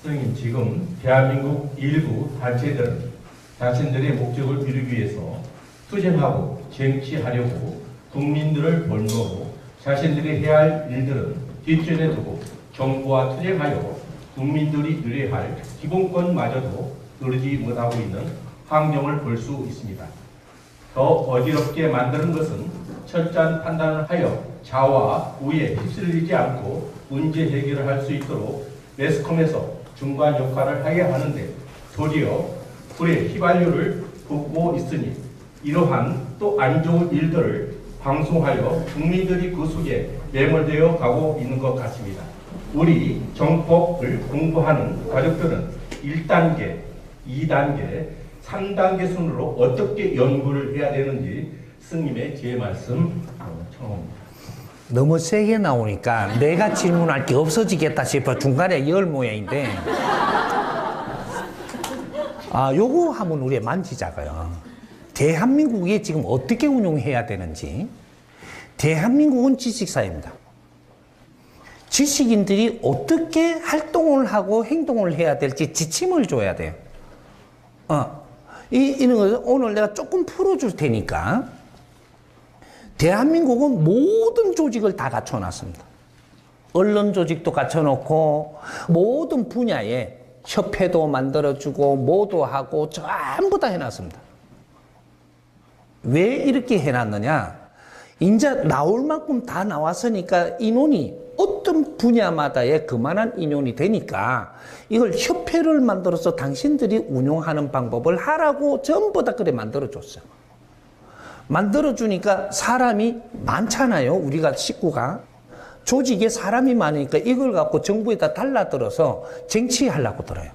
선생님, 지금 대한민국 일부 단체들은 자신들의 목적을 이루기 위해서 투쟁하고 쟁취하려고 국민들을 볼모로 자신들이 해야 할 일들은 뒷전에 두고 정부와 투쟁하여 국민들이 누려야 할 기본권마저도 누리지 못하고 있는 환경을 볼 수 있습니다. 더 어지럽게 만드는 것은 철저한 판단을 하여 좌와 우에 휩쓸리지 않고 문제 해결을 할 수 있도록 매스컴에서 중간 역할을 하게 하는데 도리어 불의 휘발유를 붓고 있으니 이러한 또 안 좋은 일들을 방송하여 국민들이 그 속에 매몰되어 가고 있는 것 같습니다. 우리 정법을 공부하는 가족들은 1단계, 2단계, 3단계 순으로 어떻게 연구를 해야 되는지 스님의 제 말씀 청합니다. 너무 세게 나오니까 내가 질문할 게 없어지겠다 싶어 중간에 열 모양인데 요거 한번 우리 만지자고요. 대한민국이 지금 어떻게 운영해야 되는지. 대한민국은 지식사회입니다. 지식인들이 어떻게 활동을 하고 행동을 해야 될지 지침을 줘야 돼요. 이런 거 오늘 내가 조금 풀어줄 테니까. 대한민국은 모든 조직을 다 갖춰놨습니다. 언론 조직도 갖춰놓고 모든 분야에 협회도 만들어주고 뭐도 하고 전부 다 해놨습니다. 왜 이렇게 해놨느냐? 이제 나올 만큼 다 나왔으니까 인원이 어떤 분야마다의 그만한 인원이 되니까 이걸 협회를 만들어서 당신들이 운영하는 방법을 하라고 전부 다 그래 만들어줬어요. 만들어주니까 사람이 많잖아요. 우리가 식구가. 조직에 사람이 많으니까 이걸 갖고 정부에다 달라들어서 쟁취하려고 들어요.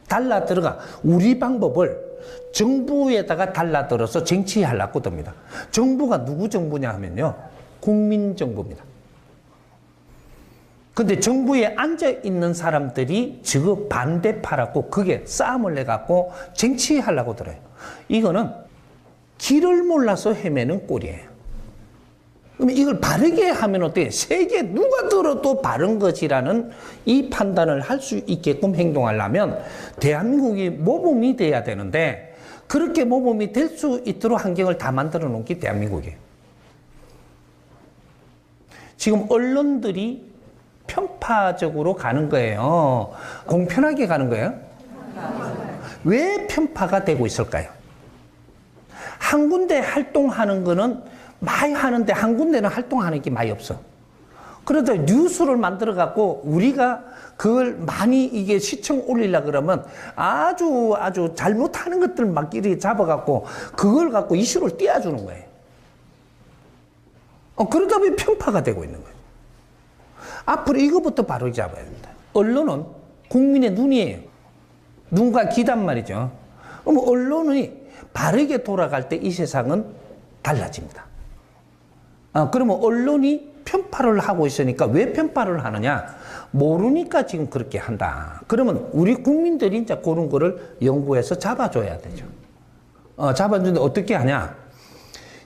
달라들어가 우리 방법을 정부에다가 달라들어서 쟁취하려고 듭니다. 정부가 누구 정부냐 하면요. 국민정부입니다. 근데 정부에 앉아있는 사람들이 저 반대파라고 그게 싸움을 내갖고 쟁취하려고 들어요. 이거는 길을 몰라서 헤매는 꼴이에요. 그럼 이걸 바르게 하면 어때요? 세계 누가 들어도 바른 것이라는 이 판단을 할 수 있게끔 행동하려면 대한민국이 모범이 돼야 되는데 그렇게 모범이 될 수 있도록 환경을 다 만들어 놓은 게 대한민국이에요. 지금 언론들이 편파적으로 가는 거예요. 공편하게 가는 거예요. 왜 편파가 되고 있을까요? 한 군데 활동하는 거는 많이 하는데 한 군데는 활동하는 게 많이 없어. 그래도 뉴스를 만들어 갖고 우리가 그걸 많이 이게 시청 올리려 그러면 아주 잘못하는 것들 막 이렇게 잡아 갖고 그걸 갖고 이슈를 띄워주는 거예요. 그러다 보니 편파가 되고 있는 거예요. 앞으로 이거부터 바로 잡아야 됩니다. 언론은 국민의 눈이에요. 눈과 귀단 말이죠. 그럼 언론이 바르게 돌아갈 때 이 세상은 달라집니다. 그러면 언론이 편파를 하고 있으니까 왜 편파를 하느냐? 모르니까 지금 그렇게 한다. 그러면 우리 국민들이 이제 그런 거를 연구해서 잡아줘야 되죠. 잡아주는데 어떻게 하냐?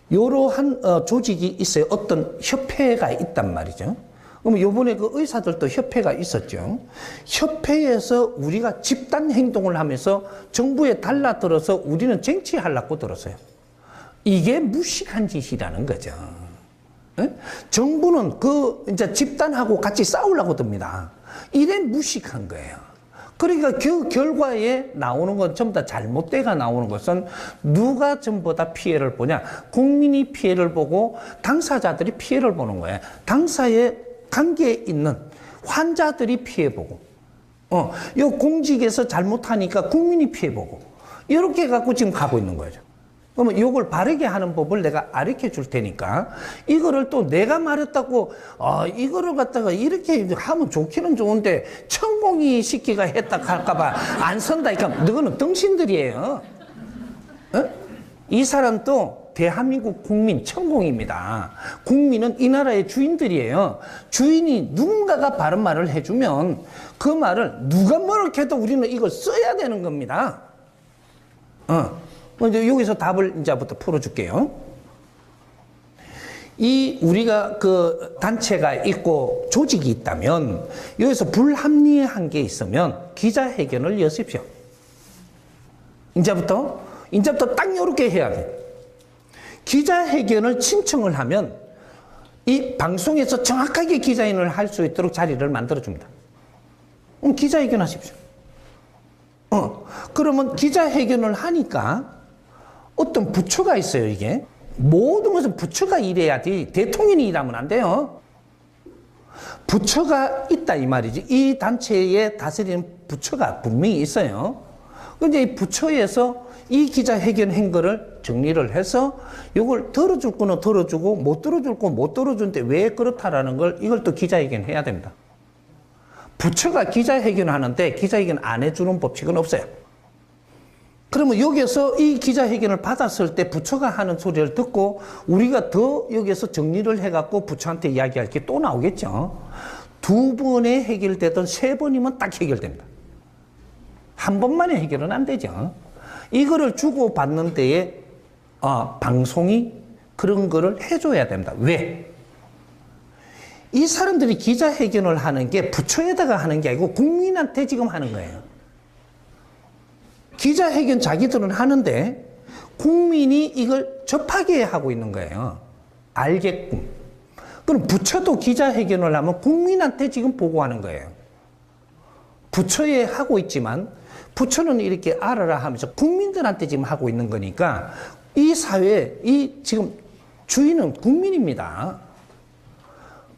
이러한 조직이 있어요. 어떤 협회가 있단 말이죠. 그럼 요번에 그 의사들도 협회가 있었죠. 협회에서 우리가 집단 행동을 하면서 정부에 달라들어서 우리는 쟁취하려고 들었어요. 이게 무식한 짓이라는 거죠. 네? 정부는 이제 집단하고 같이 싸우려고 듭니다. 이래 무식한 거예요. 그러니까 그 결과에 나오는 건 전부 다 잘못돼가 나오는 것은 누가 전부 다 피해를 보냐? 국민이 피해를 보고 당사자들이 피해를 보는 거예요. 당사에 관계에 있는 환자들이 피해보고, 이 공직에서 잘못하니까 국민이 피해보고, 이렇게 해갖고 지금 가고 있는 거죠. 그러면 이걸 바르게 하는 법을 내가 가르쳐 줄 테니까, 이거를 또 내가 말했다고, 이거를 갖다가 이렇게 하면 좋기는 좋은데, 천공이 시키가 했다 할까봐 안 선다니까, 너는 등신들이에요. 이 사람도 대한민국 국민 천공입니다. 국민은 이 나라의 주인들이에요. 주인이 누군가가 바른 말을 해주면 그 말을 누가 뭐렇게 해도 우리는 이걸 써야 되는 겁니다. 이제 여기서 답을 이제부터 풀어줄게요. 이 우리가 그 단체가 있고 조직이 있다면 여기서 불합리한 게 있으면 기자회견을 여십시오. 이제부터 딱 이렇게 해야 돼. 기자회견을 신청을 하면 이 방송에서 정확하게 기자회견을 할 수 있도록 자리를 만들어줍니다. 기자회견 하십시오. 그러면 기자회견을 하니까 어떤 부처가 있어요, 이게. 모든 것은 부처가 일해야지 대통령이 일하면 안 돼요. 부처가 있다 이 말이지. 이 단체에 다스리는 부처가 분명히 있어요. 근데 이 부처에서 이 기자회견 한 거를 정리를 해서 이걸 들어줄 거는 들어주고 못 들어줄 거 못 들어주는데 왜 그렇다라는 걸 이걸 또 기자회견 해야 됩니다. 부처가 기자회견 하는데 기자회견 안 해주는 법칙은 없어요. 그러면 여기서 이 기자회견을 받았을 때 부처가 하는 소리를 듣고 우리가 더 여기서 정리를 해갖고 부처한테 이야기할 게 또 나오겠죠. 2번에 해결되던 3번이면 딱 해결됩니다. 한 번만에 해결은 안 되죠. 이거를 주고받는 데에 방송이 그런 거를 해줘야 됩니다. 왜? 이 사람들이 기자회견을 하는 게 부처에다가 하는 게 아니고 국민한테 지금 하는 거예요. 기자회견 자기들은 하는데 국민이 이걸 접하게 하고 있는 거예요. 알게끔. 그럼 부처도 기자회견을 하면 국민한테 지금 보고하는 거예요. 부처에 하고 있지만 부처는 이렇게 알아라 하면서 국민들한테 지금 하고 있는 거니까 이 사회, 이 지금 주인은 국민입니다.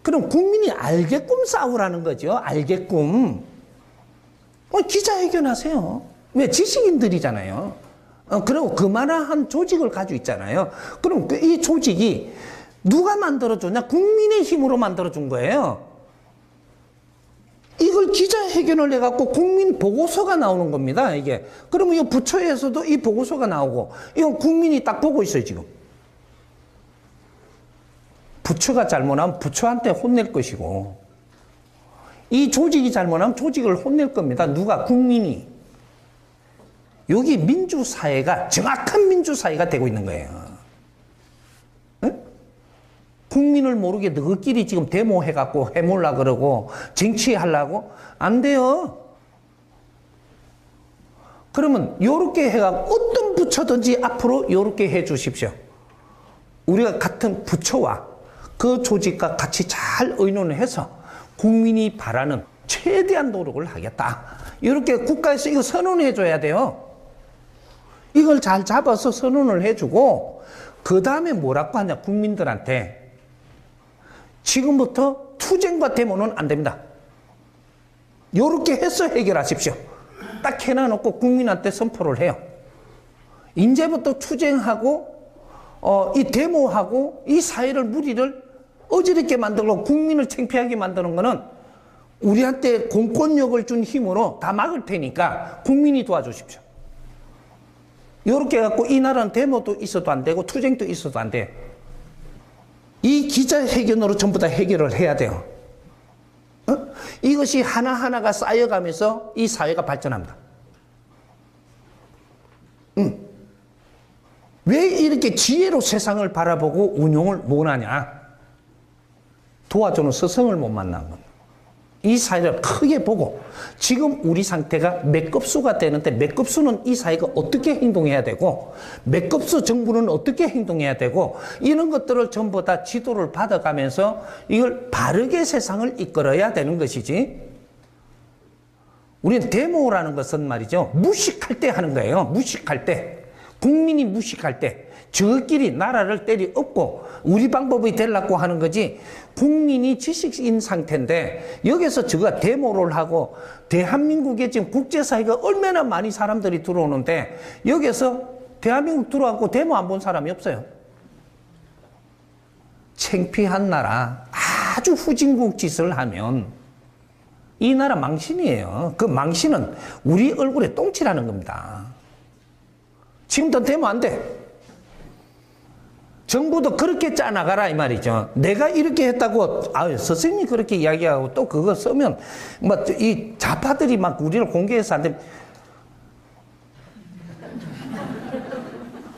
그럼 국민이 알게끔 싸우라는 거죠. 알게끔. 기자회견 하세요. 왜? 지식인들이잖아요. 그리고 그만한 조직을 가지고 있잖아요. 그럼 이 조직이 누가 만들어줬냐? 국민의 힘으로 만들어준 거예요. 이걸 기자회견을 해갖고 국민 보고서가 나오는 겁니다, 이게. 그러면 이 부처에서도 이 보고서가 나오고, 이건 국민이 딱 보고 있어요, 지금. 부처가 잘못하면 부처한테 혼낼 것이고, 이 조직이 잘못하면 조직을 혼낼 겁니다. 누가? 국민이. 여기 민주사회가 정확한 민주사회가 되고 있는 거예요. 응? 국민을 모르게 너희끼리 지금 데모해갖고 해몰라 그러고 쟁취하려고? 안 돼요. 그러면 요렇게 해갖고 어떤 부처든지 앞으로 요렇게 해 주십시오. 우리가 같은 부처와 그 조직과 같이 잘 의논을 해서 국민이 바라는 최대한 노력을 하겠다. 이렇게 국가에서 이거 선언해 줘야 돼요. 이걸 잘 잡아서 선언을 해주고 그 다음에 뭐라고 하냐, 국민들한테. 지금부터 투쟁과 데모는 안 됩니다. 이렇게 해서 해결하십시오. 딱 해놔놓고 국민한테 선포를 해요. 이제부터 투쟁하고 이 데모하고 이 사회를 무리를 어지럽게 만들고 국민을 창피하게 만드는 거는 우리한테 공권력을 준 힘으로 다 막을 테니까 국민이 도와주십시오. 이렇게 해갖고 이 나라는 데모도 있어도 안 되고 투쟁도 있어도 안 돼. 이 기자회견으로 전부 다 해결을 해야 돼요. 이것이 하나하나가 쌓여가면서 이 사회가 발전합니다. 왜 이렇게 지혜로 세상을 바라보고 운용을 못하냐? 도와주는 스승을 못 만난 겁니다. 이 사회를 크게 보고 지금 우리 상태가 몇 급수가 되는데 몇 급수는 이 사회가 어떻게 행동해야 되고 몇 급수 정부는 어떻게 행동해야 되고 이런 것들을 전부 다 지도를 받아가면서 이걸 바르게 세상을 이끌어야 되는 것이지. 우리는 데모라는 것은 말이죠, 무식할 때 하는 거예요. 무식할 때, 국민이 무식할 때 저끼리 나라를 때리 엎고 우리 방법이 되려고 하는 거지. 국민이 지식인 상태인데 여기서 저가 데모를 하고 대한민국에 지금 국제사회가 얼마나 많이 사람들이 들어오는데 여기서 대한민국 들어왔고 데모 안 본 사람이 없어요. 창피한 나라, 아주 후진국 짓을 하면 이 나라 망신이에요. 그 망신은 우리 얼굴에 똥칠하는 겁니다. 지금도 데모 안 돼. 정부도 그렇게 짜나가라 이 말이죠. 내가 이렇게 했다고 선생님이 그렇게 이야기하고 또 그거 쓰면 뭐 이 좌파들이 막 우리를 공개해서 안 되면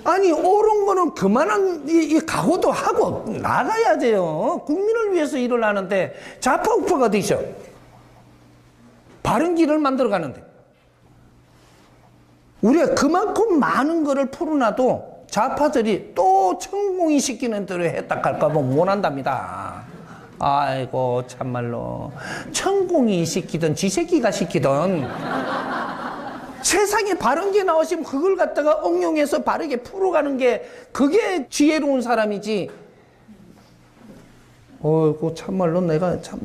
아니 옳은 거는 그만한 이 각오도 하고 나가야 돼요. 국민을 위해서 일을 하는데 좌파 우파가 되셔. 바른 길을 만들어 가는데 우리가 그만큼 많은 거를 풀어놔도 좌파들이 또 천공이 시키는 대로 했다 할까 봐 원한답니다. 아이고 참말로 천공이 시키든 지새끼가 시키든 세상에 바른 게 나오시면 그걸 갖다가 응용해서 바르게 풀어가는 게 그게 지혜로운 사람이지. 어이구 참말로 내가 참